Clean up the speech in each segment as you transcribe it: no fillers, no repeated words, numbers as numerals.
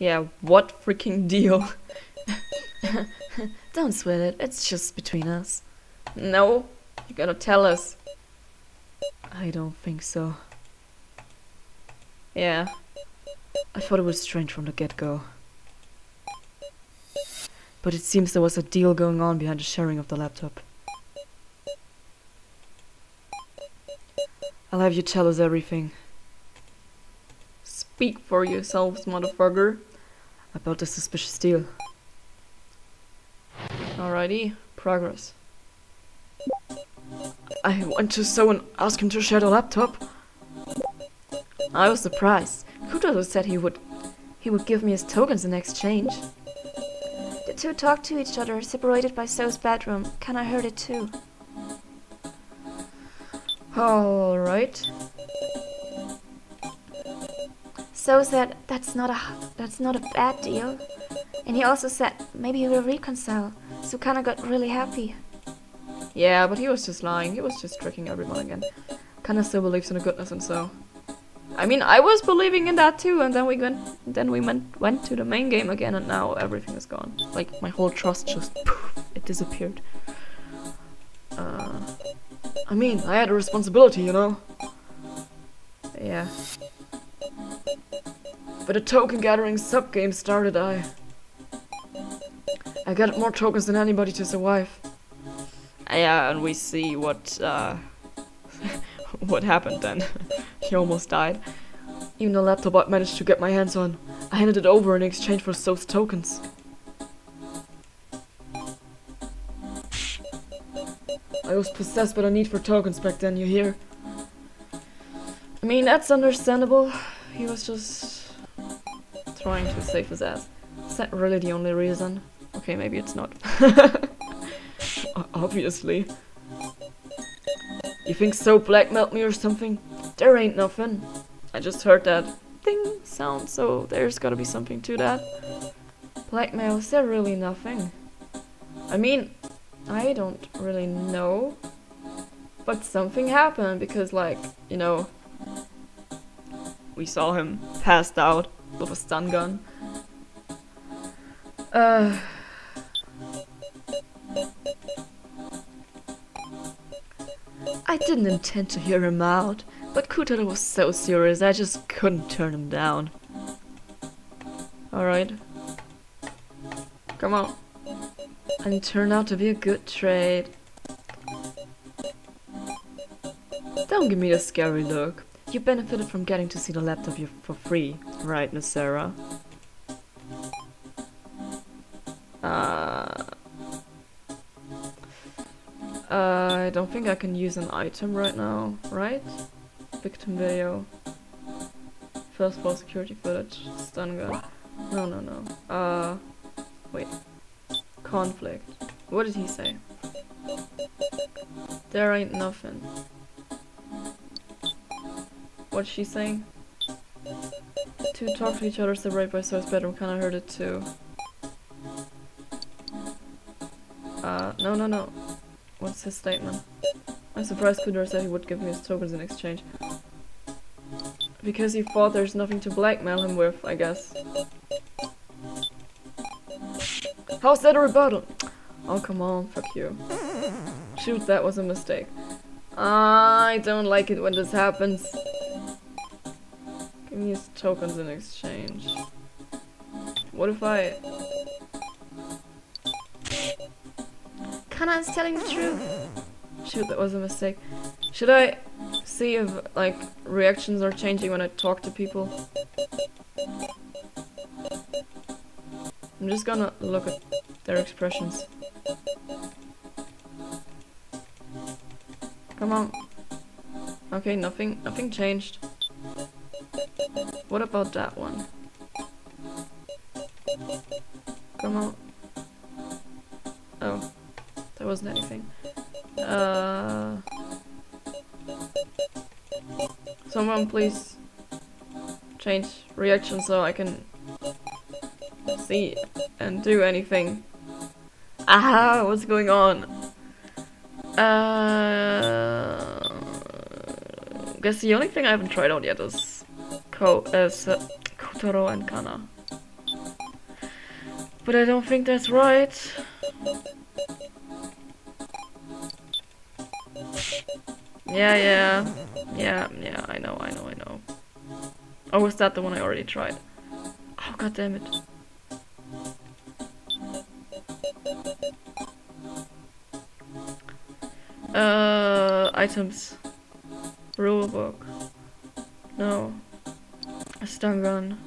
Yeah, what freaking deal? Don't sweat it, it's just between us. No, you gotta tell us. I don't think so. Yeah, I thought it was strange from the get-go. But it seems there was a deal going on behind the sharing of the laptop. I'll have you tell us everything. Speak for yourselves, motherfucker. About the suspicious deal. Alrighty, progress. I went to So and asked him to share the laptop. I was surprised. Kutaro said he would give me his tokens in exchange. The two talked to each other, separated by So's bedroom. Kana heard it too. Alright. So said that's not a bad deal. And he also said maybe he will reconcile. So Kana got really happy. Yeah, but he was just lying. He was just tricking everyone again. Kana still believes in the goodness and so. I mean, I was believing in that too, and then we went to the main game again, and now everything is gone. Like my whole trust just poof, it disappeared. I mean, I had a responsibility, you know. Yeah. But the token gathering sub game started. I got more tokens than anybody to survive. Yeah, and we see what what happened then. He almost died. Even the laptop I managed to get my hands on, I handed it over in exchange for So's tokens. I was possessed by the need for tokens back then, you hear? I mean, that's understandable. He was just trying to save his ass. Is that really the only reason? Okay, maybe it's not. Obviously. You think So blackmailed me or something? There ain't nothing. I just heard that ding sound, so there's gotta be something to that. Blackmail, is there really nothing? I mean, I don't really know. But something happened because, like, you know, we saw him passed out with a stun gun. I didn't intend to hear him out, but Kutaro was so serious I just couldn't turn him down. Alright. Come on. And it turned out to be a good trade. Don't give me a scary look. You benefited from getting to see the laptop for free, right, Miss Sarah? I don't think I can use an item right now, right? Victim video. First floor security footage. Stun gun. No. Wait. Conflict. What did he say? There ain't nothing. What's she saying? Two talk to each other separated by So's bedroom. Kinda heard it too. No. What's his statement? I'm surprised Kudra said he would give me his tokens in exchange. Because he thought there's nothing to blackmail him with, I guess. How's that a rebuttal? Oh, come on, fuck you. Shoot, that was a mistake. I don't like it when this happens. Give me his tokens in exchange. What if I... Kana is telling the truth. Shoot, that was a mistake. Should I see if, like, reactions are changing when I talk to people? I'm just gonna look at their expressions. Come on. Okay, nothing changed. What about that one? Come on. Oh. There wasn't anything. Someone please change reaction so I can see and do anything. Aha, what's going on? Guess the only thing I haven't tried out yet is Kotaro and Kana. But I don't think that's right. Yeah, I know. Oh, was that the one I already tried? Oh, god damn it. Items. Rulebook. No. A stun gun.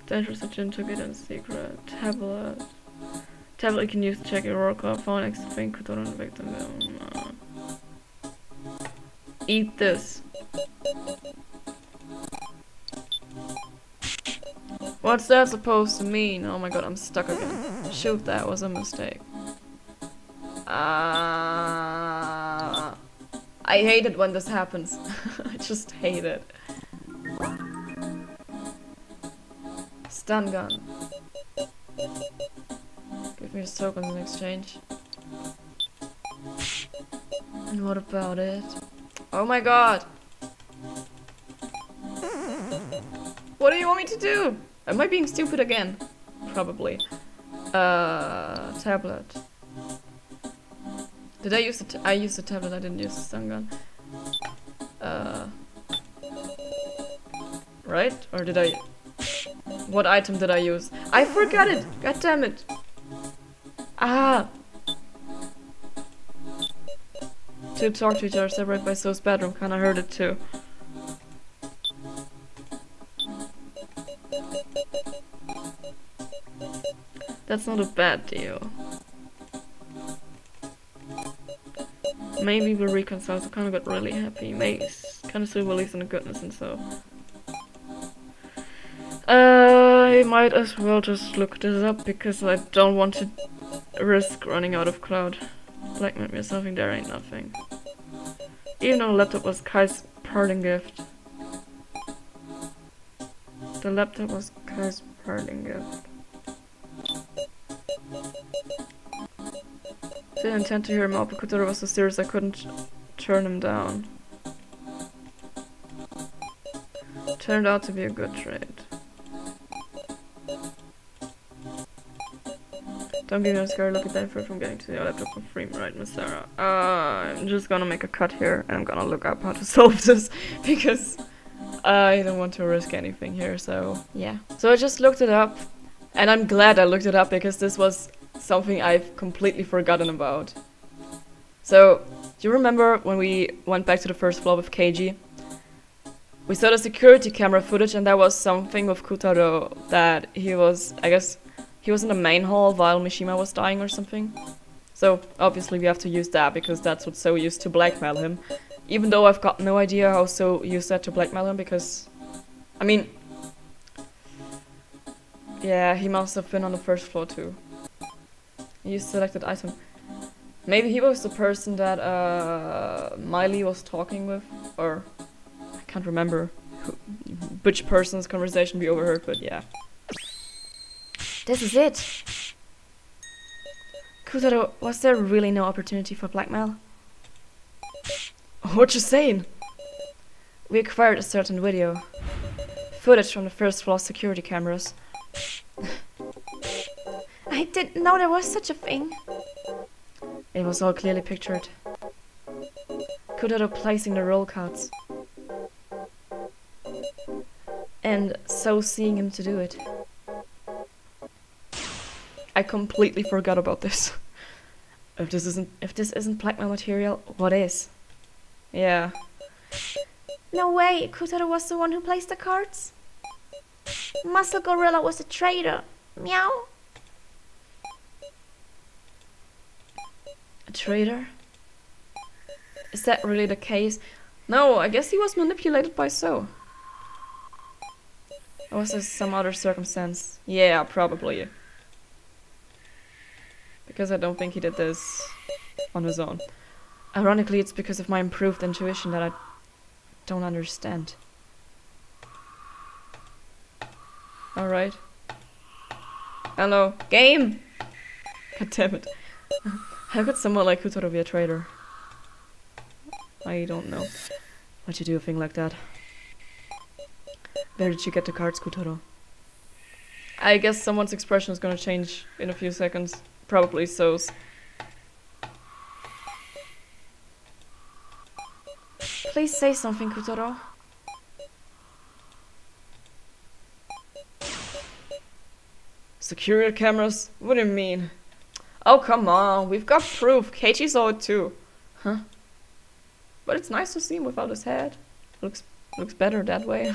Dangerous agent took it in secret. Tablet. Tablet you can use to check your roll call. Phone X thing could on the victim. Eat this. What's that supposed to mean? Oh my god, I'm stuck again. Shoot, that was a mistake. I hate it when this happens. I just hate it. Stun gun. Give me his tokens in exchange. And what about it? Oh my god! What do you want me to do? Am I being stupid again? Probably. Tablet. Did I use I used the tablet, I didn't use the stun gun. Right? Or did I... What item did I use? I forgot it! God damn it! Ah! To talk to each other separate by So's bedroom, kinda heard it too. That's not a bad deal. Maybe we'll reconcile, so kinda got really happy. Mace. Kinda still believes in the goodness and so. I might as well just look this up because I don't want to risk running out of cloud. Blackmail me or something, there ain't nothing. Even though the laptop was Kai's parting gift. The laptop was Kai's parting gift. Didn't intend to hear him out, but Kotaro was so serious I couldn't turn him down. Turned out to be a good trade. Don't give me a scary look at that from getting to your laptop for free, right, Miss Sarah? I'm just gonna make a cut here and I'm gonna look up how to solve this because I don't want to risk anything here, so yeah. So I just looked it up and I'm glad I looked it up because this was something I've completely forgotten about. So, do you remember when we went back to the first floor with KG? We saw the security camera footage and that was something with Kotaro that he was, I guess, he was in the main hall while Mishima was dying or something. So, obviously we have to use that because that's what So used to blackmail him. Even though I've got no idea how So used that to blackmail him because... I mean... Yeah, he must have been on the first floor too. He used selected item. Maybe he was the person that Miley was talking with, or I can't remember which person's conversation we overheard, but yeah. This is it. Kotaro, was there really no opportunity for blackmail? What you saying? We acquired a certain video. Footage from the first floor security cameras. I didn't know there was such a thing. It was all clearly pictured. Kotaro placing the roll cards. And So seeing him to do it. I completely forgot about this. If this isn't blackmail material, what is? Yeah. No way, Kotaro was the one who placed the cards? Muscle Gorilla was a traitor. Meow. A traitor? Is that really the case? No, I guess he was manipulated by So. Or was there some other circumstance? Yeah, probably. Because I don't think he did this on his own. Ironically, it's because of my improved intuition that I don't understand. Alright. Hello. Game! God damn it. How could someone like Kotaro be a traitor? I don't know. Why'd you do a thing like that? Where did you get the cards, Kotaro? I guess someone's expression is gonna change in a few seconds. Probably So's. Please say something, Kotaro. Security cameras? What do you mean? Oh, come on. We've got proof. Keiichi saw it too. Huh? But it's nice to see him without his head. Looks better that way.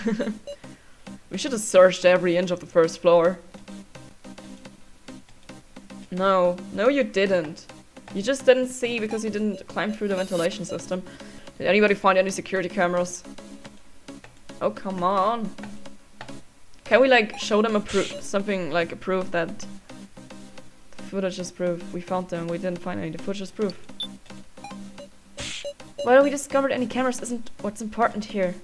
We should have searched every inch of the first floor. No, you didn't. You just didn't see because you didn't climb through the ventilation system. Did anybody find any security cameras? Oh, come on. Can we like show them a something like a proof that the footage is proof? We found them, we didn't find any. The footage is proof. Whether we discovered any cameras isn't what's important here.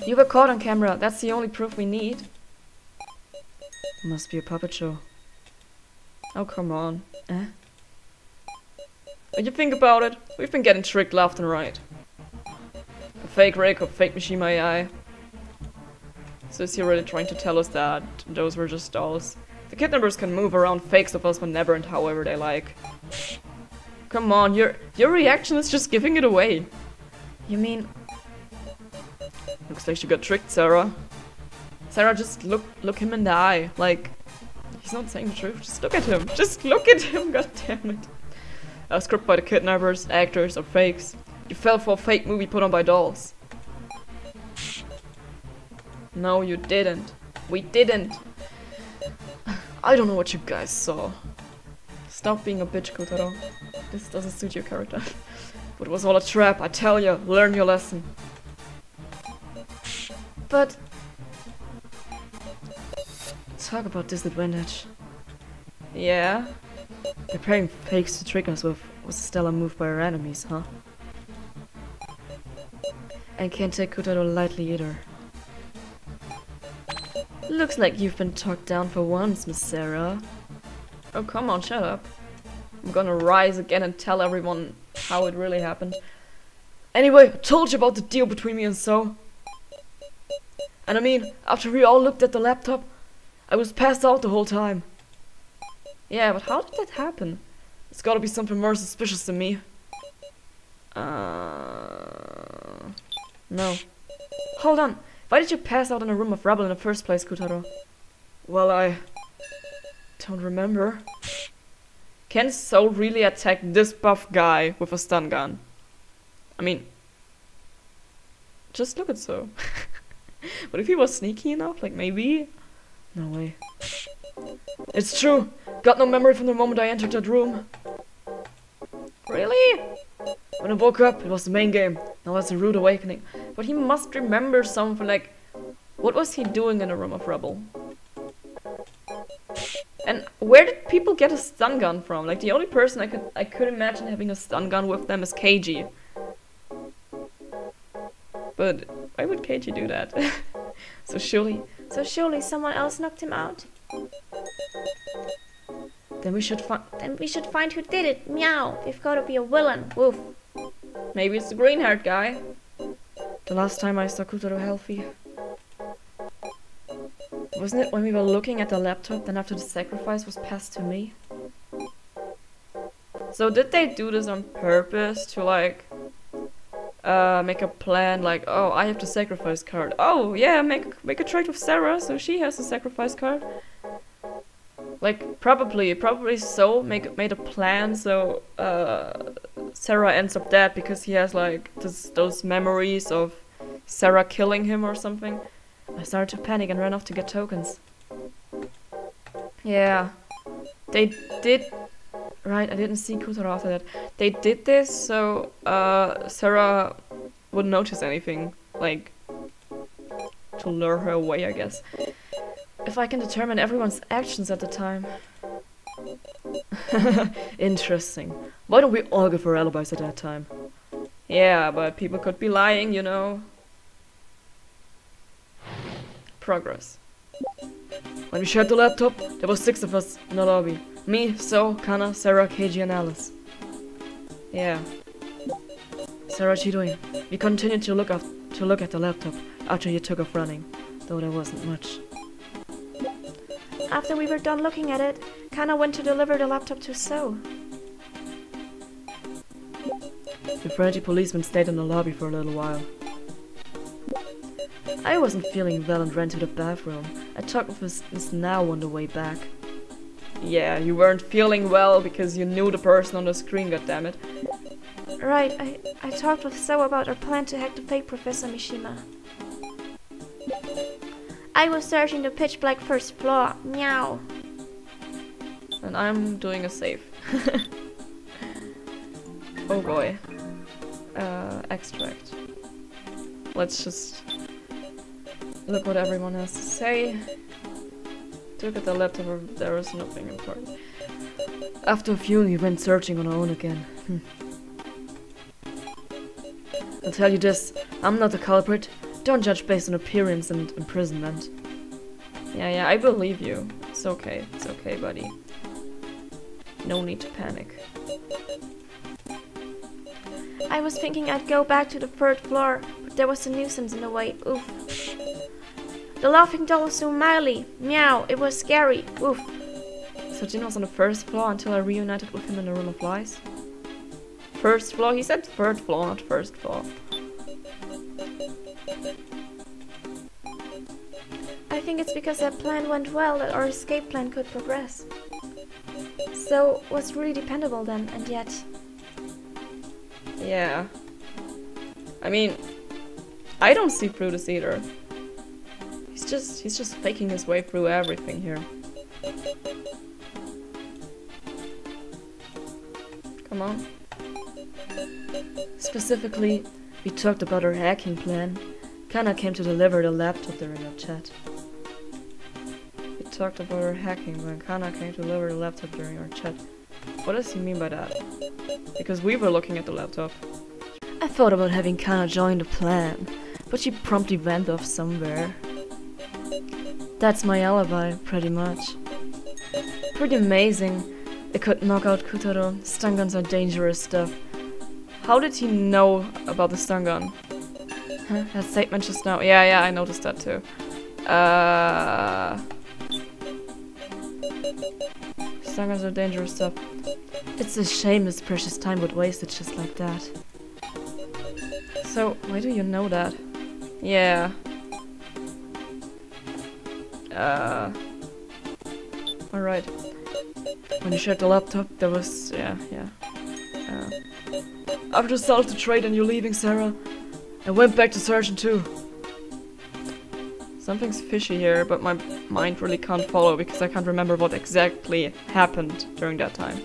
You were caught on camera, that's the only proof we need. Must be a puppet show. Oh, come on. Eh? When you think about it, we've been getting tricked left and right. A fake rig or fake Mishima AI. So is he really trying to tell us that those were just dolls? The kidnappers can move around fakes of us whenever and however they like. Come on, your reaction is just giving it away. You mean... Looks like she got tricked, Sarah. Sarah, just look him in the eye. Like, he's not saying the truth. Just look at him. Just look at him, god damn it. A script by the kidnappers, actors, or fakes. You fell for a fake movie put on by dolls. No, you didn't. We didn't. I don't know what you guys saw. Stop being a bitch, Kotaro. This doesn't suit your character. But it was all a trap, I tell you. Learn your lesson. But... Talk about disadvantage. Yeah? Preparing fakes to trick us with was a stellar move by our enemies, huh? And can't take Kotaro lightly either. Looks like you've been talked down for once, Miss Sarah. Oh, come on, shut up. I'm gonna rise again and tell everyone how it really happened. Anyway, I told you about the deal between me and So. And I mean, after we all looked at the laptop, I was passed out the whole time. Yeah, but how did that happen? It's gotta be something more suspicious than me. No. Hold on. Why did you pass out in a room of rubble in the first place, Kotaro? Well, I don't remember. Can So really attack this buff guy with a stun gun? I mean, just look at So. What if he was sneaky enough? Like, maybe? No way. It's true. Got no memory from the moment I entered that room. Really? When I woke up, it was the main game. Now that's a rude awakening. But he must remember something like... What was he doing in a room of rubble? And where did people get a stun gun from? Like, the only person I could imagine having a stun gun with them is Keiji. But why would Keiji do that? So surely someone else knocked him out. Then we should find who did it. Meow. We've got to be a villain. Woof. Maybe it's the green-haired guy. The last time I saw Kotaro healthy. Wasn't it when we were looking at the laptop, then after the sacrifice was passed to me? So did they do this on purpose to like make a plan like, oh, I have the sacrifice card. Oh yeah, make a trade with Sarah so she has the sacrifice card. Like probably So made a plan so Sarah ends up dead because he has like those memories of Sarah killing him or something. I started to panic and ran off to get tokens. Yeah, they did. Right, I didn't see Kotaro after that. They did this so Sarah wouldn't notice anything, like to lure her away, I guess. If I can determine everyone's actions at the time. Interesting. Why don't we all give our alibis at that time? Yeah, but people could be lying, you know. Progress. When we shared the laptop, there were 6 of us in the lobby. Me, So, Kana, Sarah, Keiji, and Alice. Yeah. Sarah Chidoin, we continued to look at the laptop after you took off running, though there wasn't much. After we were done looking at it, Kana went to deliver the laptop to So. The Frenchie policeman stayed in the lobby for a little while. I wasn't feeling well and ran to the bathroom. I talked with Miss Now on the way back. Yeah, you weren't feeling well because you knew the person on the screen, goddammit. Right, I talked with So about our plan to hack the fake Professor Mishima. I was searching the pitch black first floor. Meow. And I'm doing a save. Oh boy. Extract. Let's just look what everyone has to say. Took at the laptop, there was nothing important. After a few, we went searching on our own again. I'll tell you this, I'm not the culprit. Don't judge based on appearance and imprisonment. Yeah, I believe you. It's okay, buddy. No need to panic. I was thinking I'd go back to the third floor, but there was a nuisance in the way. Oof. The laughing doll was so mildly. Meow, it was scary. Oof. So Jin was on the first floor until I reunited with him in the Room of Lies? First floor? He said third floor, not first floor. I think it's because that plan went well that our escape plan could progress. So was really dependable then, and yet... Yeah. I mean, I don't see through this either. He's just faking his way through everything here. Come on. Specifically, we talked about our hacking plan. Kana came to deliver the laptop during our chat. We talked about our hacking when Kana came to deliver the laptop during our chat. What does he mean by that? Because we were looking at the laptop. I thought about having Kana join the plan, but she promptly went off somewhere. That's my alibi, pretty much. Pretty amazing. It could knock out Kutaro. Stun guns are dangerous stuff. How did he know about the stun gun? Huh? That statement just now. Yeah, I noticed that too. Stun guns are dangerous stuff. It's a shame this precious time would waste it just like that. So, why do you know that? Yeah. Alright. When you shared the laptop, there was... yeah. After the start of the trade and you're leaving, Sarah, I went back to Sergeant 2. Something's fishy here, but my mind really can't follow because I can't remember what exactly happened during that time.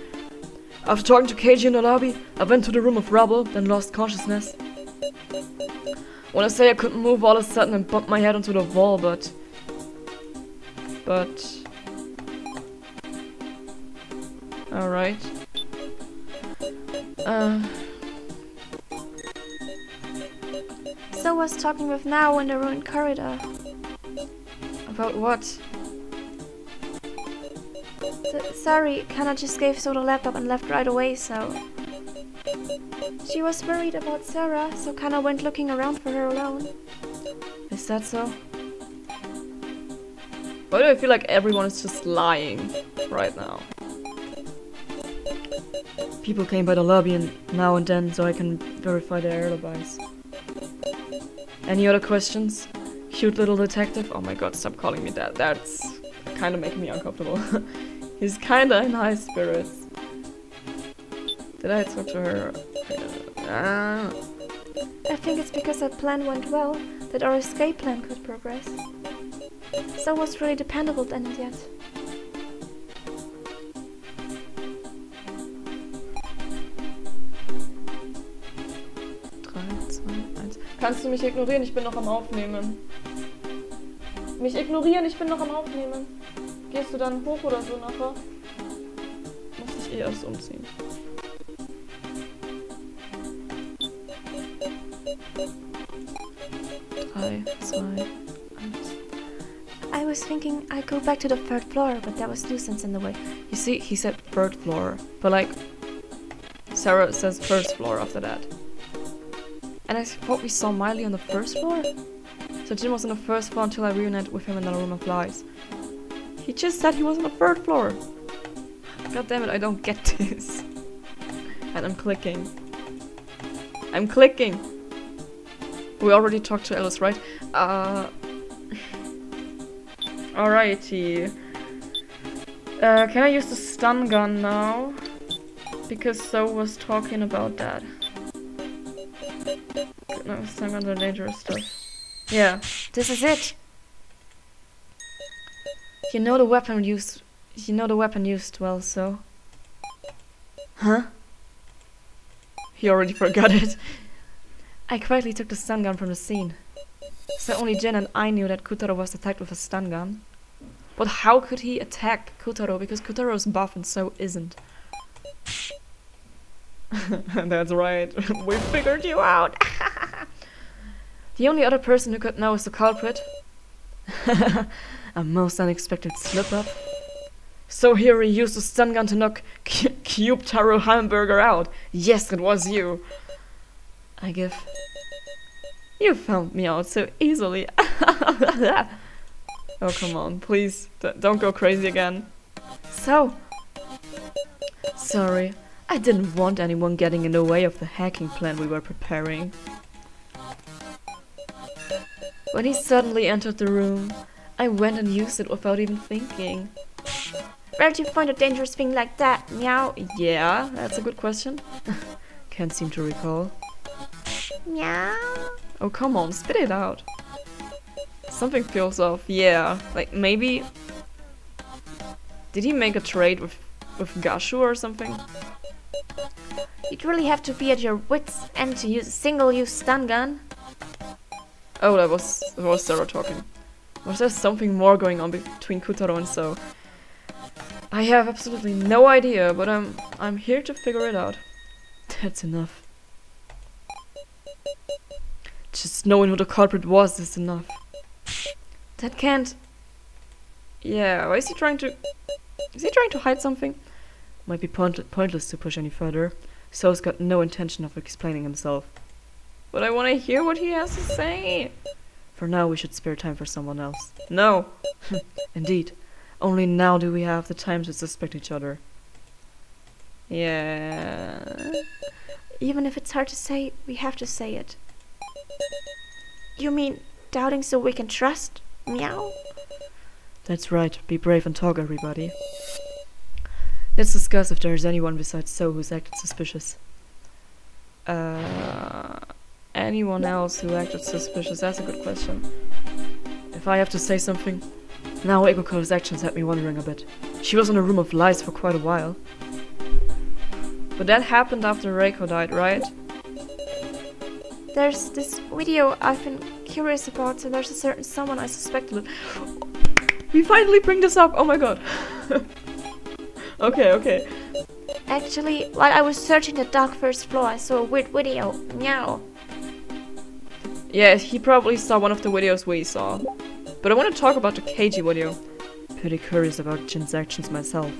After talking to Keiji in the lobby, I went to the room of rubble, then lost consciousness. When I say I couldn't move all of a sudden and bumped my head onto the wall, but... Alright. So was talking with Now in the ruined corridor. About what? Sorry, Kana just gave So the laptop and left right away, so... She was worried about Sarah, so Kana went looking around for her alone. Is that so? Why do I feel like everyone is just lying right now? People came by the lobby and now and then so I can verify their alibis. Any other questions? Cute little detective? Oh my god, stop calling me that. That's kind of making me uncomfortable. He's kinda in high spirits. Did I talk to her? I think it's because that plan went well that our escape plan could progress. So was really dependable then and yet. Kannst du mich ignorieren? Ich bin noch am Aufnehmen. Mich ignorieren? Ich bin noch am Aufnehmen. Gehst du dann hoch oder so nachher? Muss ich eh erst umziehen. Drei, zwei, eins. I was thinking I'd go back to the third floor, but there was nuisance in the way. You see, he said third floor, but like, Sarah says first floor after that. And I thought we saw Miley on the first floor? So Jin was on the first floor until I reunited with him in the Room of Lies. He just said he was on the 3rd floor. God damn it, I don't get this. And I'm clicking. I'm clicking! We already talked to Alice, right? Alrighty. Can I use the stun gun now? Because So was talking about that. No, stun guns are dangerous stuff. Yeah. This is it. You know the weapon used well, So. Huh? He already forgot it. I quietly took the stun gun from the scene. So only Jin and I knew that Kotaro was attacked with a stun gun. But how could he attack Kotaro? Because Kotaro is buff and So isn't. That's right. We figured you out. The only other person who could know is the culprit. A most unexpected slip-up. So here he used a stun gun to knock Cube Taro Hamburger out. Yes, it was you. I give. You found me out so easily. Oh, come on, please. Don't go crazy again. So. Sorry, I didn't want anyone getting in the way of the hacking plan we were preparing. When he suddenly entered the room, I went and used it without even thinking. Where did you find a dangerous thing like that? Meow. Yeah, that's a good question. Can't seem to recall. Meow. Oh, come on, spit it out. Something feels off, yeah. Like, maybe... Did he make a trade with Gashu or something? You'd really have to be at your wits' end to use a single-use stun gun. Oh, that was Sarah talking. Was there something more going on between Kotaro and So? I have absolutely no idea, but I'm here to figure it out. That's enough. Just knowing who the culprit was is enough. That can't... Yeah, why is he trying to... Is he trying to hide something? Might be pointless to push any further. So's got no intention of explaining himself. But I want to hear what he has to say. For now, we should spare time for someone else. No! Indeed. Only now do we have the time to suspect each other. Yeah... Even if it's hard to say, we have to say it. You mean doubting so we can trust? Meow? That's right. Be brave and talk, everybody. Let's discuss if there is anyone besides So who's acted suspicious. Anyone else who acted suspicious? That's a good question. If I have to say something, now Egoko's actions had me wondering a bit. She was in a room of lies for quite a while. But that happened after Reiko died, right? There's this video I've been curious about, so there's a certain someone I suspected. We finally bring this up! Oh my god. Okay. Actually, while I was searching the dark 1st floor, I saw a weird video. Meow. Yeah, he probably saw one of the videos we saw. But I want to talk about the Keiji video. Pretty curious about Jin's actions myself.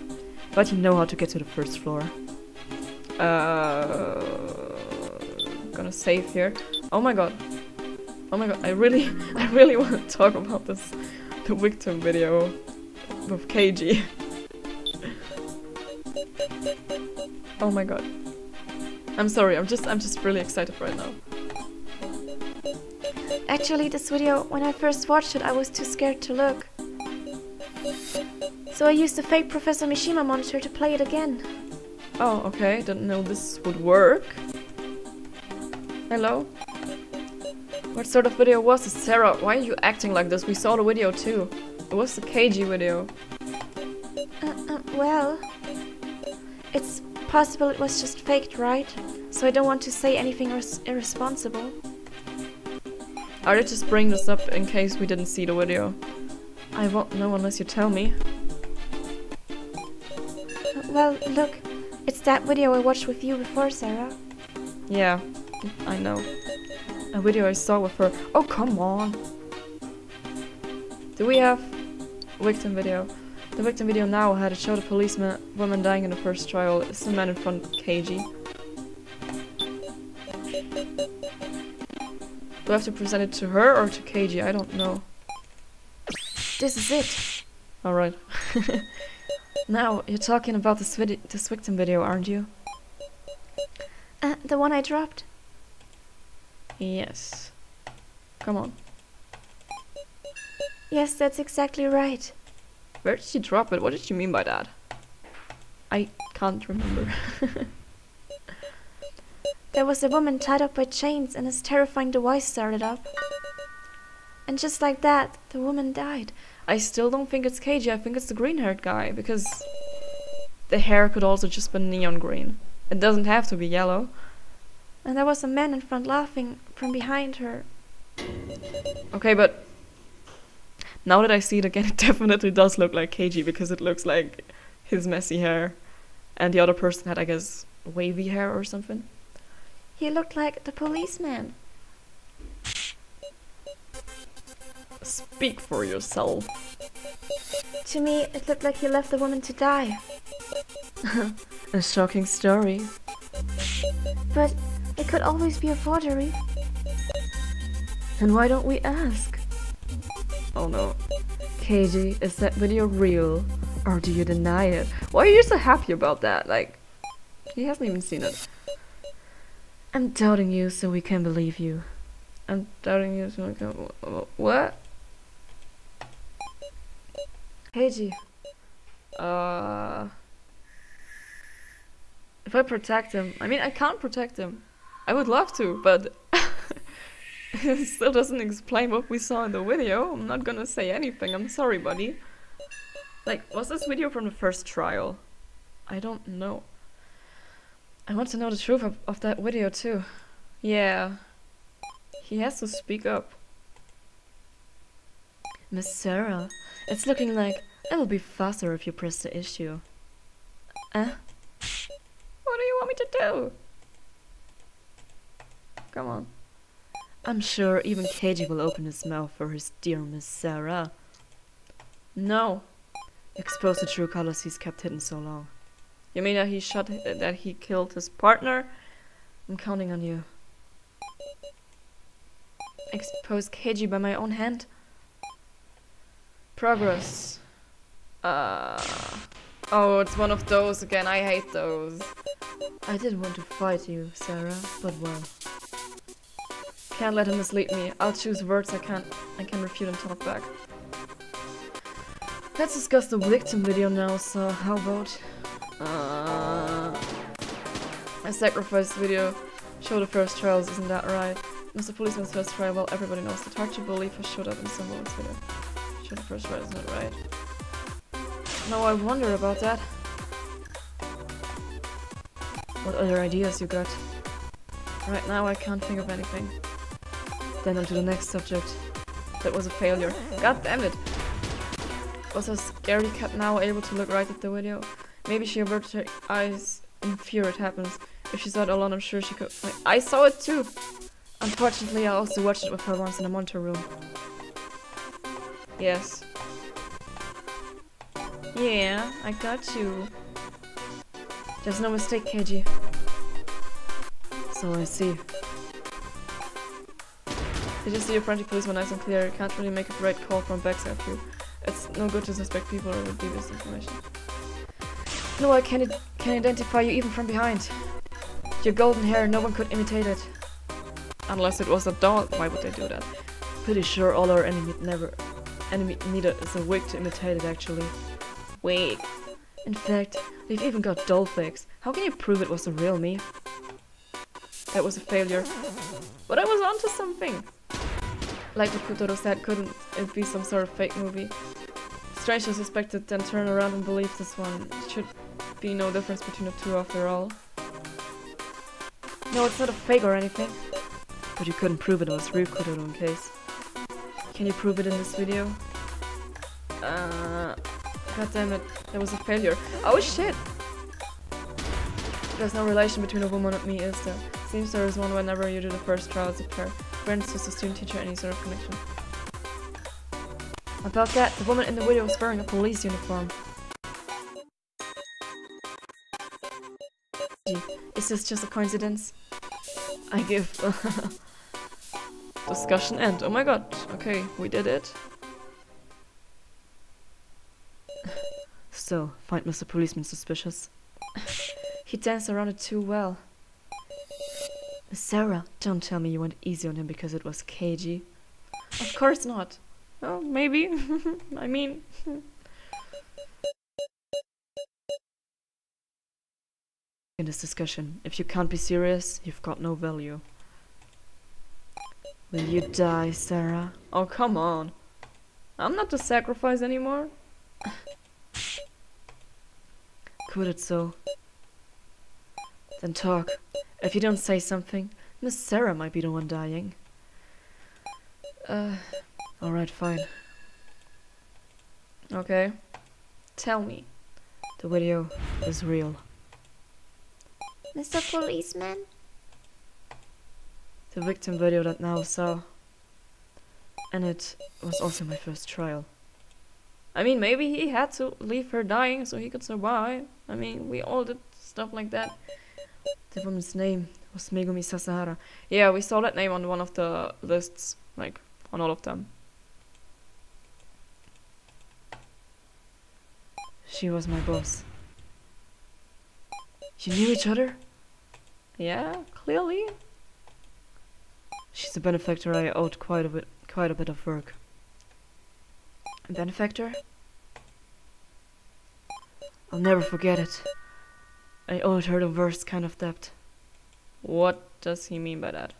But you know how to get to the 1st floor. Gonna save here. Oh my god. I really want to talk about this. The victim video with Keiji. Oh my god. I'm sorry, I'm just really excited right now. Actually, this video, when I first watched it, I was too scared to look. So I used the fake Professor Mishima monitor to play it again. Oh, okay. Didn't know this would work. Hello? What sort of video was this, Sarah? Why are you acting like this? We saw the video too. It was the Keiji video. Well... It's possible it was just faked, right? So I don't want to say anything irresponsible. I did just bring this up in case we didn't see the video. I won't know unless you tell me. Well, look. It's that video I watched with you before, Sarah. Yeah, I know. A video I saw with her. Oh, come on! Do we have victim video? The victim video now had to show the policeman woman dying in the first trial. It's the man in front of Keiji. Do I have to present it to her or to Keiji? I don't know. This is it. Alright. Now, you're talking about this victim video, aren't you? The one I dropped. Yes. Come on. Yes, that's exactly right. Where did you drop it? What did you mean by that? I can't remember. There was a woman tied up by chains and this terrifying device started up. And just like that, the woman died. I still don't think it's KG, I think it's the green-haired guy, because the hair could also just be neon green. It doesn't have to be yellow. And there was a man in front laughing from behind her. Okay, but now that I see it again, it definitely does look like KG, because it looks like his messy hair. And the other person had, I guess, wavy hair or something. He looked like the policeman. Speak for yourself. To me, it looked like he left the woman to die. A shocking story. But it could always be a forgery. And why don't we ask? Oh no. KG, is that video real? Or do you deny it? Why are you so happy about that? Like, he hasn't even seen it. I'm doubting you so we can believe you. I'm doubting you so we can... What? KG. If I protect him... I mean, I can't protect him. I would love to, but... it still doesn't explain what we saw in the video. I'm not gonna say anything. I'm sorry, buddy. Like, was this video from the first trial? I don't know. I want to know the truth of that video too. Yeah. He has to speak up. Miss Sarah, it's looking like it'll be faster if you press the issue. What do you want me to do? Come on. I'm sure even KG will open his mouth for his dear Miss Sarah. No. Expose the true colors he's kept hidden so long. You mean that he killed his partner? I'm counting on you. Expose KG by my own hand? Progress. Oh, it's one of those again. I hate those. I didn't want to fight you, Sarah, but well. Can't let him mislead me. I'll choose words I can refute and talk back. Let's discuss the victim video now, so how about... a sacrifice video. Show the first trials, isn't that right? Mr. Policeman's first trial, well, everybody knows the target belief has showed up in someone's video. Show the first trial, isn't that right? No, I wonder about that. What other ideas you got? Right now I can't think of anything. Then on to the next subject. That was a failure. God damn it! Was her scary cat now able to look right at the video? Maybe she averted her eyes in fear it happens. If she saw it alone, I'm sure she could find— I saw it too! Unfortunately, I also watched it with her once in a monitor room. Yes. Yeah, I got you. There's no mistake, KG. So I see. Did you see your friendly policeman nice and clear? You can't really make a right call from backside view. It's no good to suspect people or with devious information. No, I can identify you even from behind. Your golden hair, no one could imitate it. Unless it was a doll. Why would they do that? Pretty sure all our enemy needed is a wig to imitate it, actually. Wig. In fact, they've even got doll fakes. How can you prove it was the real me? That was a failure. But I was onto something. Like what Kutoro said, couldn't it be some sort of fake movie? Strange to suspect it, then turn around and believe this one. It should be no difference between the two after all. No, it's not a fake or anything. But you couldn't prove it was real Kutoro in case. Can you prove it in this video? God damn it, that was a failure. Oh shit! There's no relation between a woman and me, is there? Seems there is one whenever you do the first trial as a pair. Friends, just a student, teacher, any sort of connection. About that, the woman in the video was wearing a police uniform. Is this just a coincidence? I give discussion end. Oh my god. Okay, we did it. Still, find Mr. Policeman suspicious. He danced around it too well. Sarah, don't tell me you went easy on him because it was KG. Of course not. Well, maybe. I mean... In this discussion, if you can't be serious, you've got no value. Will you die, Sarah? Oh, come on. I'm not the sacrifice anymore. Could it so? Then talk. If you don't say something, Miss Sarah might be the one dying. Alright, fine. Okay. Tell me. The video is real. Mr. Policeman? The victim video that now saw. And it was also my first trial. I mean, maybe he had to leave her dying so he could survive. I mean, we all did stuff like that. The woman's name was Megumi Sasahara. Yeah, we saw that name on one of the lists. Like, on all of them. She was my boss. You knew each other? Yeah, clearly. She's a benefactor I owed quite a bit of work. A benefactor? I'll never forget it. I owed her the worst kind of debt. What does he mean by that?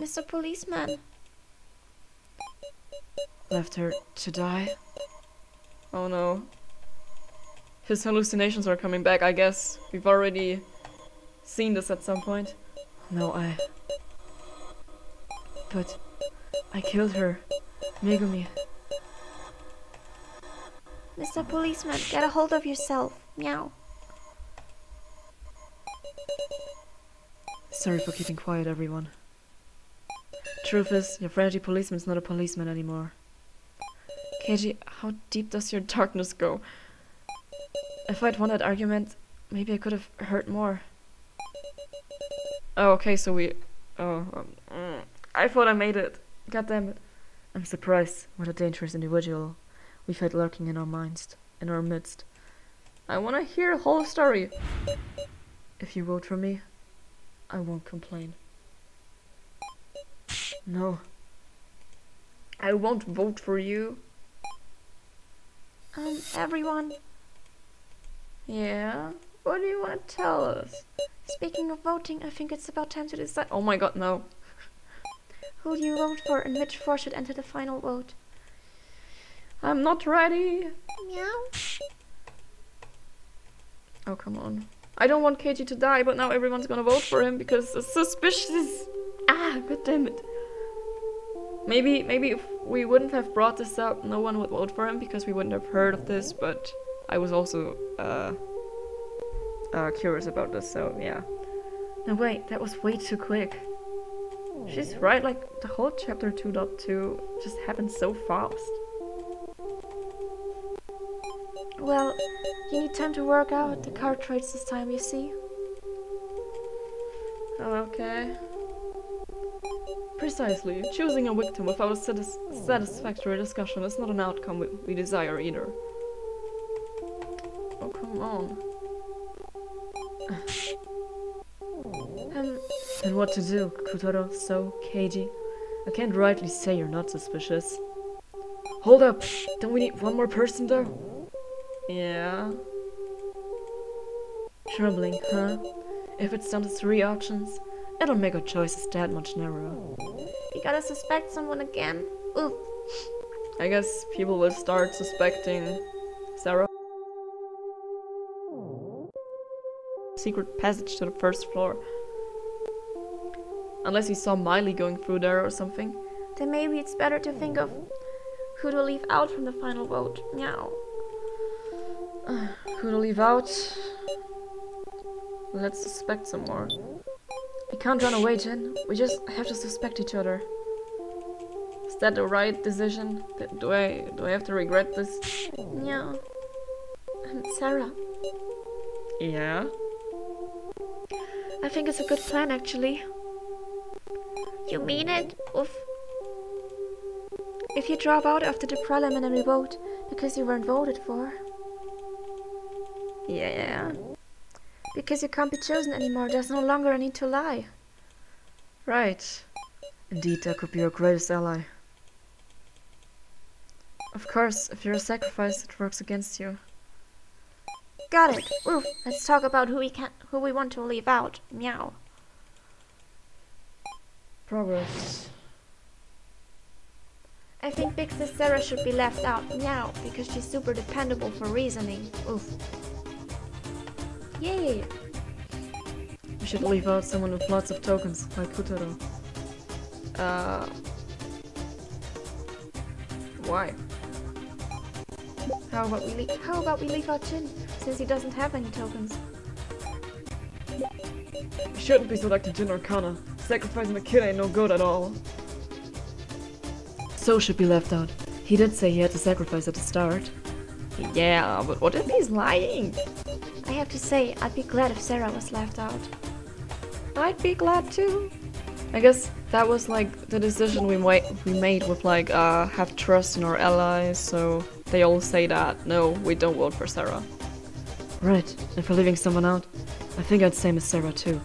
Mr. Policeman. Left her to die? Oh no. His hallucinations are coming back, I guess. We've already seen this at some point. No, But I killed her. Megumi. Mr. Policeman, get a hold of yourself. Meow. Sorry for keeping quiet, everyone. Truth is, your friendly policeman's not a policeman anymore. Keiji, how deep does your darkness go? If I'd won that argument, maybe I could have heard more. Oh, okay, so we... Oh, I thought I made it. God damn it. I'm surprised what a dangerous individual we've had lurking in our midst. I want to hear the whole story. If you vote for me, I won't complain. No. I won't vote for you. Everyone. Yeah? What do you want to tell us? Speaking of voting, I think it's about time to decide. Oh my god, no. Who do you vote for and which four should enter the final vote? I'm not ready. Meow. Oh, come on. I don't want Keiji to die, but now everyone's gonna vote for him because it's suspicious. Ah, god damn it. Maybe if we wouldn't have brought this up, no one would vote for him because we wouldn't have heard of this, but I was also curious about this, so yeah. No, wait, that was way too quick. She's right, like, the whole chapter 2.2 just happened so fast. Well, you need time to work out the card traits this time, you see. Okay. Precisely. Choosing a victim without a satisfactory discussion is not an outcome we desire either. Oh, come on. And what to do, Kotaro, So, Keiji? I can't rightly say you're not suspicious. Hold up! Don't we need one more person though? Yeah. Troubling, huh? If it's down to 3 options, it'll make our choices that much narrower. You gotta suspect someone again. Oof. I guess people will start suspecting Sarah. Secret passage to the first floor. Unless he saw Miley going through there or something. Then maybe it's better to think of who to leave out from the final vote. Meow. Who to leave out? Let's suspect some more. We can't run away, Jen. We just have to suspect each other. Is that the right decision? Do I have to regret this? Meow. Sarah. Yeah? I think it's a good plan, actually. You mean it? Oof. If you drop out after the preliminary vote because you weren't voted for. Yeah. Because you can't be chosen anymore, there's no longer a need to lie. Right. Indeed, that could be your greatest ally. Of course, if you're a sacrifice, it works against you. Got it. Oof. Let's talk about who we want to leave out. Meow. Progress. I think Big Sis Sarah should be left out. Meow. Because she's super dependable for reasoning. Oof. Yay. We should leave out someone with lots of tokens, like Kutaro. Why? How about we leave out Jin, since he doesn't have any tokens? We shouldn't be selecting Jin or Kana. Sacrificing the kid ain't no good at all. So should be left out. He did say he had to sacrifice at the start. Yeah, but what if he's lying? I have to say, I'd be glad if Sarah was left out. I'd be glad too. I guess that was like the decision we made with like have trust in our allies, so they all say that no, we don't vote for Sarah. Right, and for leaving someone out, I think I'd say Miss Sarah too.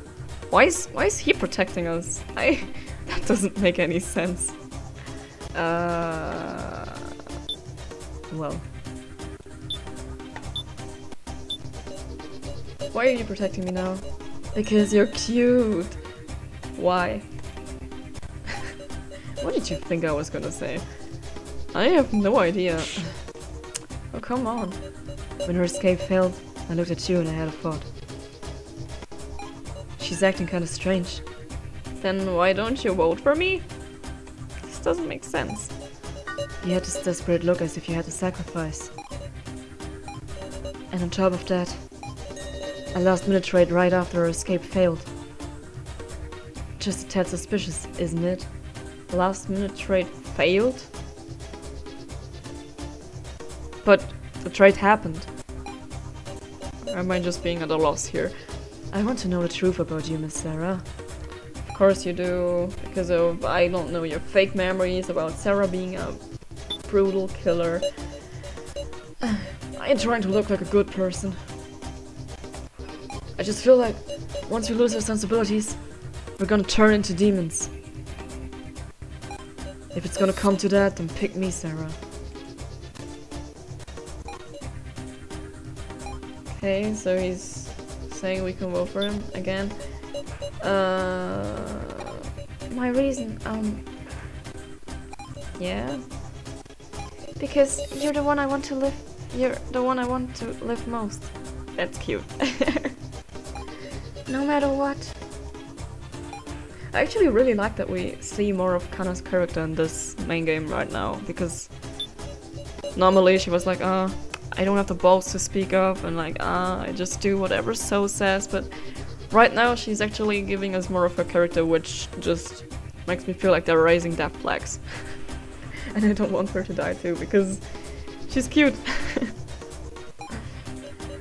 Why is he protecting us? That doesn't make any sense. Well. Why are you protecting me now? Because you're cute. Why? What did you think I was gonna say? I have no idea. Oh, come on. When her escape failed, I looked at you and I had a thought. She's acting kinda strange. Then why don't you vote for me? This doesn't make sense. You had this desperate look as if you had to sacrifice. And on top of that, a last-minute trade right after her escape failed. Just a tad suspicious, isn't it? Last-minute trade failed? But the trade happened. Or am I just being at a loss here? I want to know the truth about you, Miss Sarah. Of course you do, because of, I don't know, your fake memories about Sarah being a brutal killer. I ain't trying to look like a good person. I just feel like once we lose our sensibilities, we're gonna turn into demons. If it's gonna come to that, then pick me, Sarah. Okay, so he's saying we can vote for him again. My reason, yeah? because you're the one I want to live. You're the one I want to live most. That's cute. No matter what. I actually really like that we see more of Kana's character in this main game right now, because normally she was like, I don't have the balls to speak up, and like, I just do whatever So says, but right now she's actually giving us more of her character, which just makes me feel like they're raising death flags. And I don't want her to die too, because she's cute.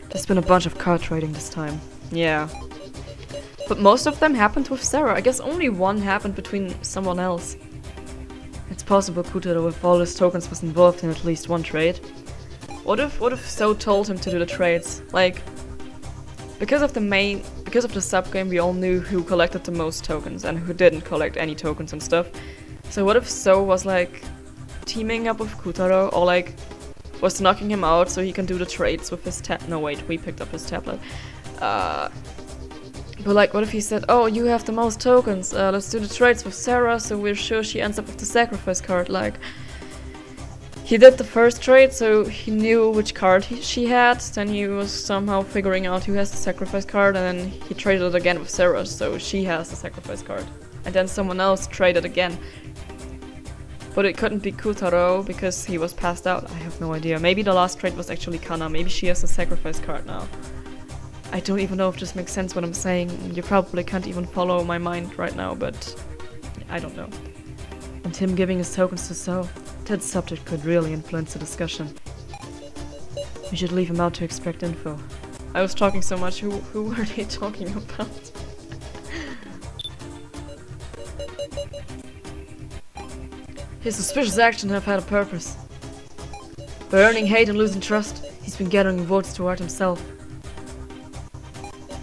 There's been a bunch of card trading this time. Yeah. But most of them happened with Sarah. I guess only one happened between someone else. It's possible Kutaro with all his tokens was involved in at least one trade. What if So told him to do the trades? Like, because of the sub-game we all knew who collected the most tokens and who didn't collect any tokens and stuff. So what if So was like teaming up with Kutaro, or like was knocking him out so he can do the trades with his no wait, we picked up his tablet. But like, what if he said, oh, you have the most tokens, let's do the trades with Sarah so we're sure she ends up with the sacrifice card. Like, he did the first trade so he knew which card she had, then he was somehow figuring out who has the sacrifice card, and then he traded it again with Sarah so she has the sacrifice card. And then someone else traded again. But it couldn't be Kutaro because he was passed out. I have no idea. Maybe the last trade was actually Kana. Maybe she has a sacrifice card now. I don't even know if this makes sense what I'm saying. You probably can't even follow my mind right now, but I don't know. And him giving his tokens to So, that subject could really influence the discussion. We should leave him out to extract info. I was talking so much, who were they talking about? His suspicious actions have had a purpose. By earning hate and losing trust, he's been gathering votes toward himself.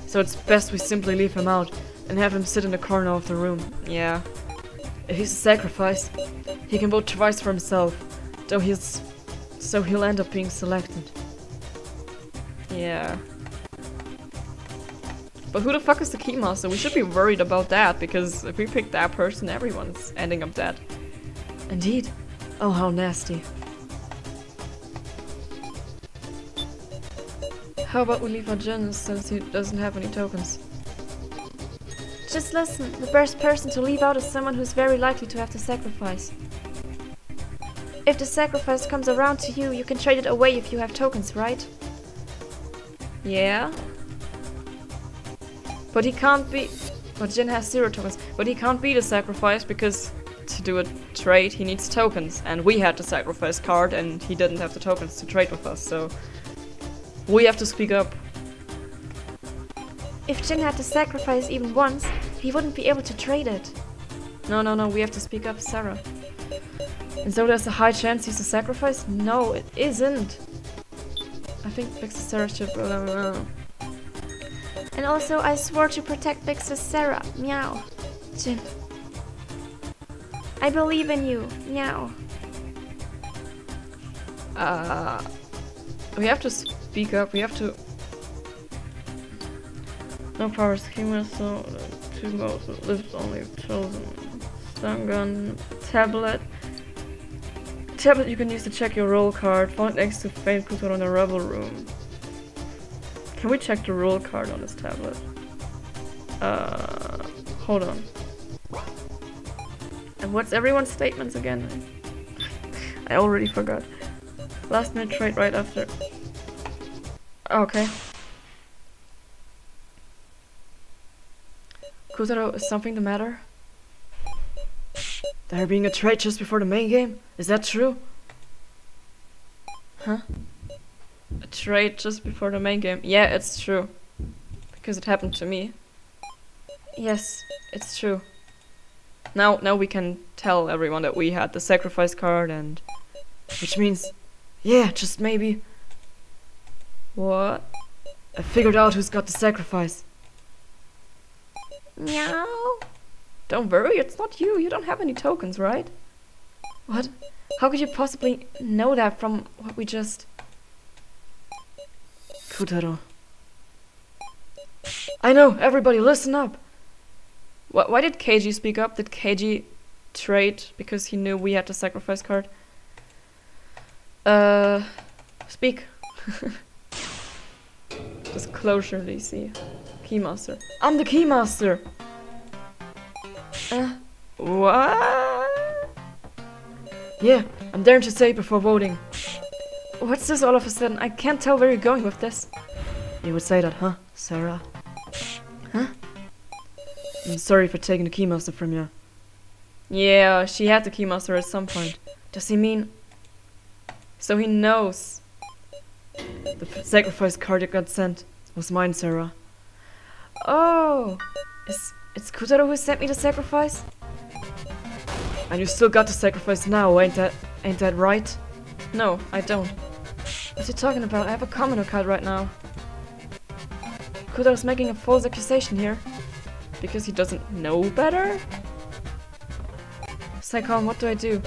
So it's best we simply leave him out and have him sit in the corner of the room. Yeah. If he's a sacrifice, he can vote twice for himself, so he'll end up being selected. Yeah. But who the fuck is the Keymaster? We should be worried about that, because if we pick that person, everyone's ending up dead. Indeed. Oh, how nasty. How about we leave our Jin, since he doesn't have any tokens? Just listen, the best person to leave out is someone who's very likely to have to sacrifice. If the sacrifice comes around to you, you can trade it away if you have tokens, right? Yeah. But he can't be... But Jin has 0 tokens. But he can't be the sacrifice because to do a trade he needs tokens. And we had the sacrifice card and he didn't have the tokens to trade with us, so... We have to speak up. If Jin had to sacrifice even once, he wouldn't be able to trade it. No, we have to speak up, Sarah. And so there's a high chance he's a sacrifice? No, it isn't. I think Big Sis Sarah should... And also, I swore to protect Big Sis Sarah. Meow. Jin. I believe in you. Meow. We have to speak up, we have to... No powers, Kimi, so 2 modes, lift only chosen. Stun gun, tablet. Tablet you can use to check your roll card. Found next to faint Kutaro in the rebel room. Can we check the roll card on this tablet? Hold on. And what's everyone's statements again? I already forgot. Last minute trade right after. Okay. Kutaro, is something the matter? There being a trade just before the main game? Is that true? Huh? A trade just before the main game? Yeah, it's true. Because it happened to me. Yes, it's true. Now we can tell everyone that we had the sacrifice card and... Which means... Yeah, just maybe... What? I figured out who's got the sacrifice. Meow. Don't worry, it's not you. You don't have any tokens, right? What? How could you possibly know that from what we just... Kutaro. I know, everybody listen up. Why did Keiji speak up? Did Keiji trade because he knew we had the sacrifice card? Speak. Disclosure, DC. Keymaster. I'm the Keymaster! What? Yeah, I'm daring to say before voting. What's this all of a sudden? I can't tell where you're going with this. You would say that, huh, Sarah? Huh? I'm sorry for taking the Keymaster from you. Yeah, she had the Keymaster at some point. Does he mean... So he knows. The sacrifice card that got sent was mine, Sarah. Oh! It's Kutaro who sent me the sacrifice? And you still got the sacrifice now, ain't that right? No, I don't. What are you talking about? I have a commoner card right now. Kutaro's making a false accusation here. Because he doesn't know better? Saikon, what do I do?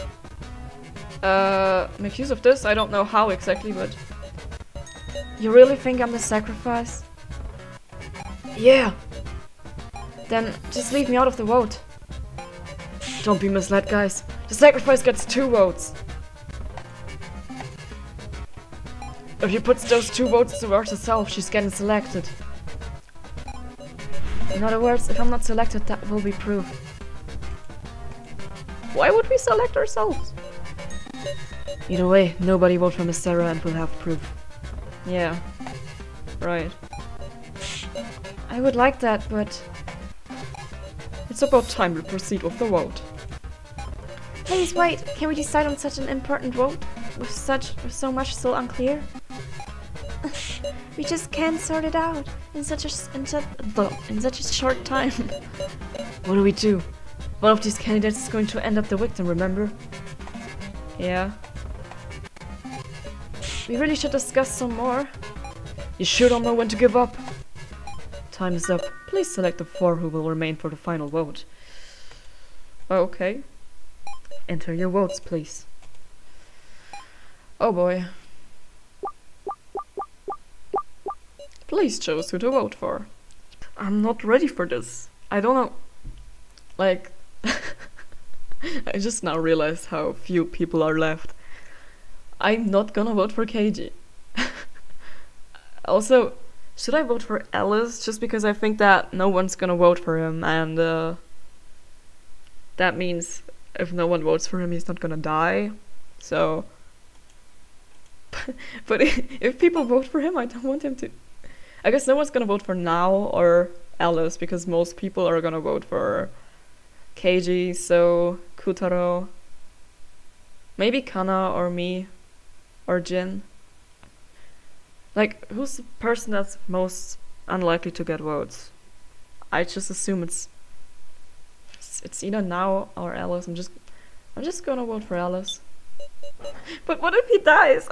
Make use of this? I don't know how exactly, but... You really think I'm the sacrifice? Yeah! Then just leave me out of the vote. Don't be misled, guys. The sacrifice gets 2 votes. If she puts those 2 votes towards herself, she's getting selected. In other words, if I'm not selected, that will be proof. Why would we select ourselves? Either way, nobody vote for Miss Sarah and we'll have proof. Yeah. Right. I would like that, but... It's about time we proceed with the vote. Please wait, can we decide on such an important vote? With so much still unclear? We just can't sort it out in such a short time. What do we do? One of these candidates is going to end up the victim, remember? Yeah. We really should discuss some more. You sure don't know when to give up. Time is up. Please select the 4 who will remain for the final vote. Okay. Enter your votes, please. Oh boy. Please choose who to vote for. I'm not ready for this. I don't know. Like, I just now realized how few people are left. I'm not gonna vote for KG. Also, should I vote for Alice just because I think that no one's gonna vote for him, and that means if no one votes for him, he's not gonna die. So, but if people vote for him, I don't want him to. I guess no one's gonna vote for Now or Alice because most people are gonna vote for KG, so Kutaro, maybe Kana or me or Jin. Like, who's the person that's most unlikely to get votes? I just assume it's either Now or Alice. I'm just gonna vote for Alice. But what if he dies?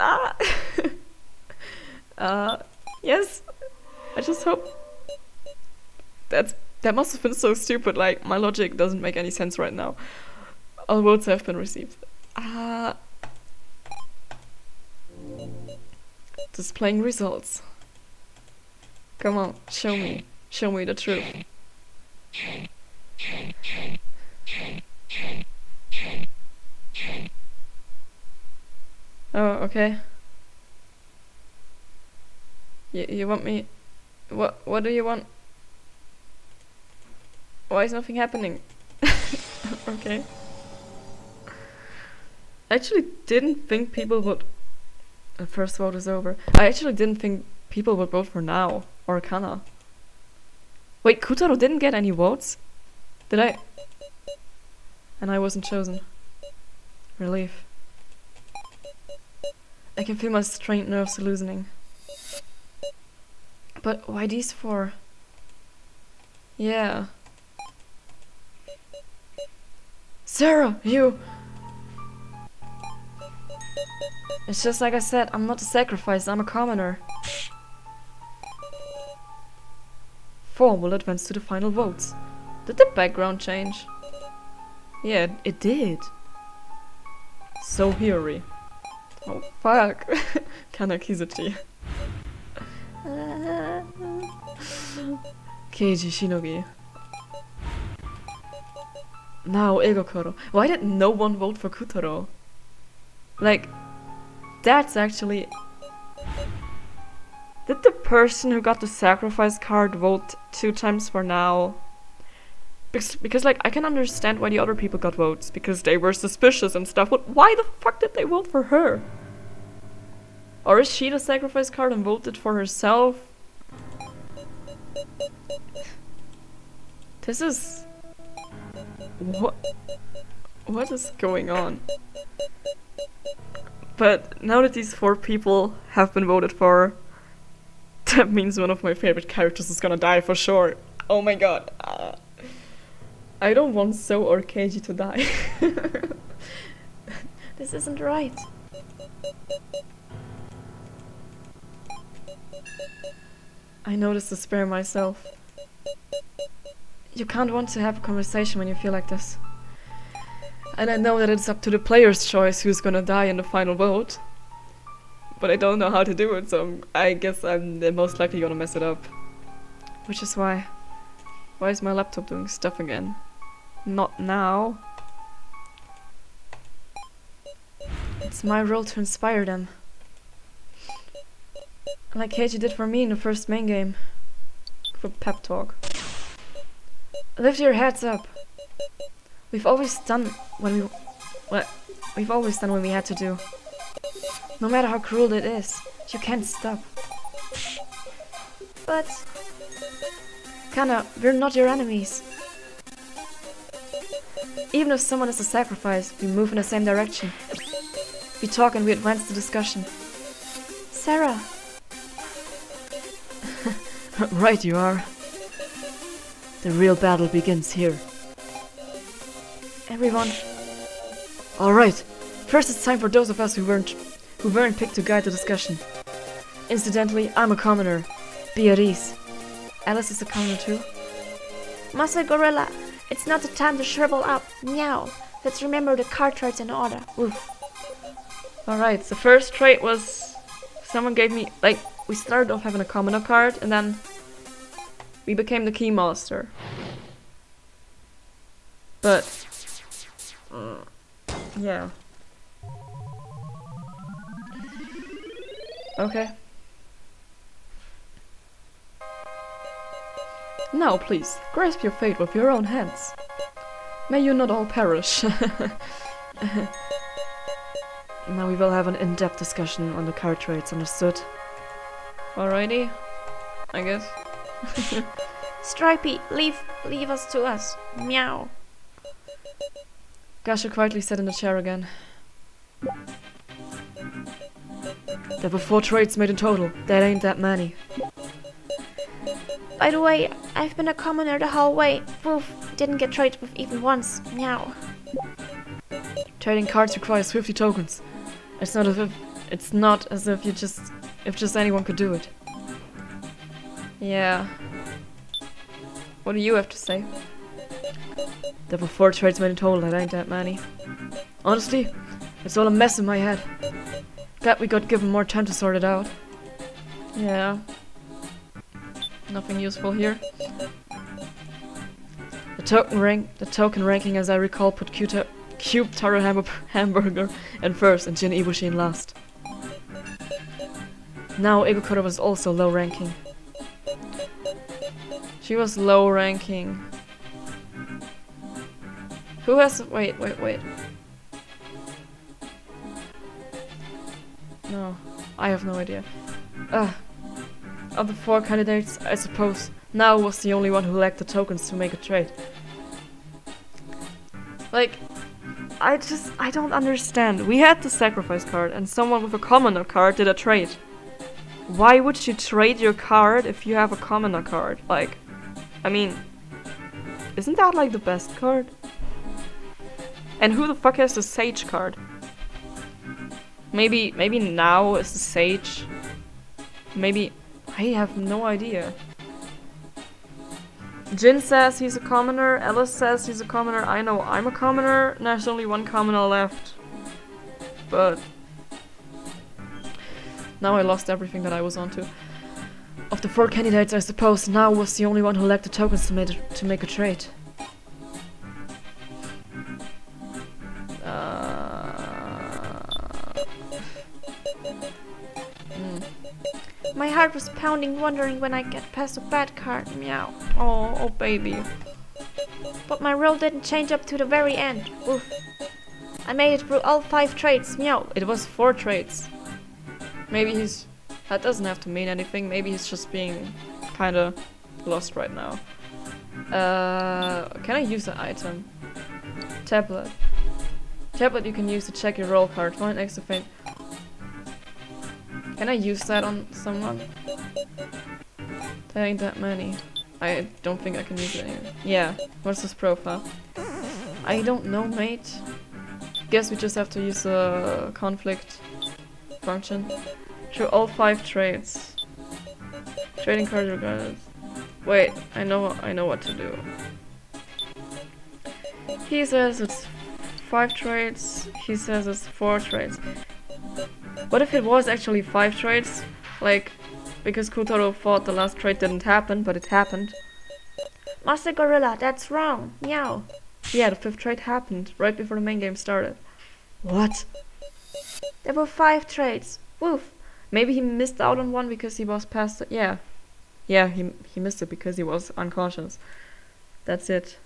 Yes. I just hope that must have been so stupid. Like, my logic doesn't make any sense right now. All votes have been received. Displaying results. Come on, show me the truth. Oh, okay. You want me? What do you want? Why is nothing happening? Okay. I actually didn't think people would. The first vote is over. I actually didn't think people would vote for Now or Kana. Wait, Kutaro didn't get any votes? Did I? And I wasn't chosen. Relief. I can feel my strained nerves loosening. But why these 4? Yeah. Sarah, you! It's just like I said, I'm not a sacrifice, I'm a commoner. 4 will advance to the final votes. Did the background change? Yeah, it did. So Hiyori. Oh fuck. Kanakizuchi. Keiji Shinogi. Now Egokoro. Why did no one vote for Kutaro? Like, that's actually... Did the person who got the sacrifice card vote 2 times for Now? Because like, I can understand why the other people got votes, because they were suspicious and stuff, but why the fuck did they vote for her? Or is she the sacrifice card and voted for herself? This is... What is going on? But now that these 4 people have been voted for, that means one of my favorite characters is gonna die for sure. Oh my god. I don't want So or Keiji to die. This isn't right. I noticed despair myself. You can't want to have a conversation when you feel like this. And I know that it's up to the player's choice who's gonna die in the final vote. But I don't know how to do it, so I guess I'm most likely gonna mess it up. Which is why... Why is my laptop doing stuff again? Not now. It's my role to inspire them. Like Keiji did for me in the first main game. For pep talk. Lift your heads up. We've always done when we've always done what we had to do. No matter how cruel it is, you can't stop. But... Kana, we're not your enemies. Even if someone is a sacrifice, we move in the same direction. We talk and we advance the discussion. Sarah. Right you are. The real battle begins here. Everyone. Alright, First, it's time for those of us who weren't picked to guide the discussion. Incidentally, I'm a commoner. Be at ease. Alice is a commoner too. Master Gorilla, it's not the time to shrivel up. Meow. Let's remember the card traits in order. Oof. Alright, the first trait was... Someone gave me... Like, we started off having a commoner card, and then... we became the key master. But... yeah. Okay. Now, please, grasp your fate with your own hands. May you not all perish. Now we will have an in-depth discussion on the card traits, understood? Alrighty, I guess. Stripey, leave us to us. Meow. Gasha quietly sat in the chair again. There were 4 traits made in total. That ain't that many. By the way, I've been a commoner the whole way. Woof, didn't get traded with even once. Meow. Trading cards requires 50 tokens. It's not as if just anyone could do it. Yeah. What do you have to say? There were 4 trades made in total, that ain't that many. Honestly, it's all a mess in my head. Glad we got given more time to sort it out. Yeah. Nothing useful here. The token ranking, as I recall, put Cube Taro Hamburger in first and Jin Ibushi in last. Now Egokoro was also low ranking. She was low ranking. Who has... wait. No, I have no idea. Of the 4 candidates, I suppose Nao was the only one who lacked the tokens to make a trade. Like, I don't understand. We had the sacrifice card and someone with a commoner card did a trade. Why would you trade your card if you have a commoner card? Like, I mean, isn't that like the best card? And who the fuck has the Sage card? Maybe Nao is the Sage. Maybe... I have no idea. Jin says he's a commoner, Alice says he's a commoner, I know I'm a commoner, and there's only 1 commoner left. But... now I lost everything that I was onto. Of the 4 candidates, I suppose Nao was the only one who lacked the tokens to make a trade. My heart was pounding, wondering when I'd get past the bad card. Meow. Oh, baby. But my roll didn't change up to the very end. Oof. I made it through all 5 trades. Meow. It was 4 trades. Maybe he's... that doesn't have to mean anything. Maybe he's just being kinda lost right now. Can I use the item? Tablet. Tablet you can use to check your roll card. Find extra fame. Can I use that on someone? There ain't that many. I don't think I can use it anyway. Yeah, what's his profile? I don't know, mate. Guess we just have to use the conflict function. Through all 5 trades. Trading cards regardless. Wait, I know what to do. He says it's 5 trades, he says it's 4 trades. What if it was actually 5 trades? Like, because Kotaro thought the last trade didn't happen, but it happened. Master Gorilla, that's wrong. Meow. Yeah, the 5th trade happened, right before the main game started. What? There were 5 trades. Woof. Maybe he missed out on one because he was past it. Yeah. Yeah, he missed it because he was unconscious. That's it.